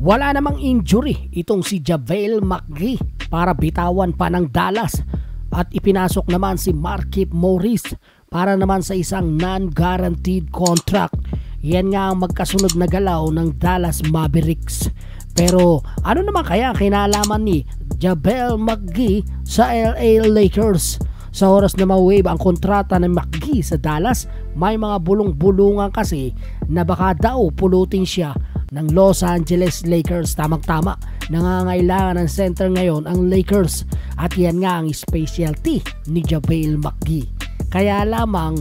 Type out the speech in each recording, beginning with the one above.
Wala namang injury itong si JaVale McGee para bitawan pa ng Dallas at ipinasok naman si Markieff Morris para naman sa isang non-guaranteed contract. Yan nga ang magkasunod na galaw ng Dallas Mavericks. Pero ano naman kaya kinalaman ni JaVale McGee sa LA Lakers? Sa oras na ma-waive ang kontrata ng McGee sa Dallas, may mga bulong-bulungan kasi na baka daw pulutin siya ng Los Angeles Lakers. Tamang-tama, nangangailangan ng center ngayon ang Lakers at yan nga ang specialty ni JaVale McGee. Kaya lamang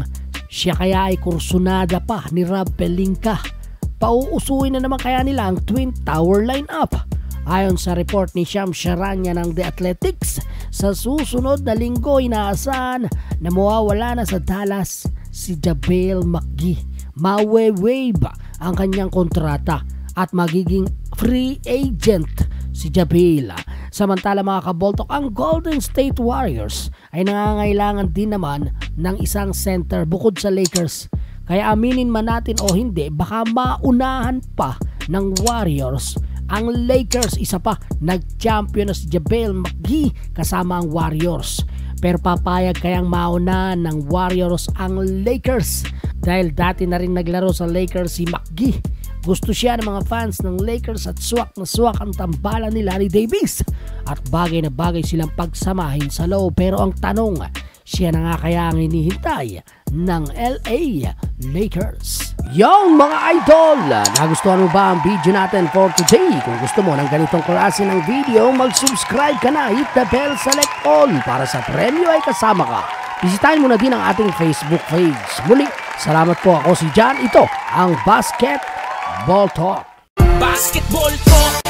siya kaya ay kursunada pa ni Rob Pelinka. Pauusuin na naman kaya nila ang Twin Tower lineup. Ayon sa report ni Shams Charania ng The Athletics, sa susunod na linggo inaasahan na mawawala na sa Dallas si JaVale McGee. Mawe-waive ang kanyang kontrata at magiging free agent si JaVale. Samantala mga kaboltok, ang Golden State Warriors ay nangangailangan din naman ng isang center bukod sa Lakers. Kaya aminin man natin o hindi, baka maunahan pa ng Warriors ang Lakers. Isa pa, nag-champion na si JaVale McGee kasama ang Warriors. Pero papayag kayang maunahan ng Warriors ang Lakers dahil dati na rin naglaro sa Lakers si McGee. Gusto siya ng mga fans ng Lakers at swak na swak ang tambalan ni Larry Davis at bagay na bagay silang pagsamahin sa loob. Pero ang tanong, siya na nga kaya ang hinihintay ng LA Lakers? Yung mga idol, nagustuhan mo ba ang video natin for today? Kung gusto mo ng ganitong klase ng video, mag-subscribe ka na, hit the bell, select all para sa premyo ay kasama ka. Bisitahin mo na din ang ating Facebook page. Muli, salamat po, ako si John. Ito ang Basketball Talk. Basketball Talk.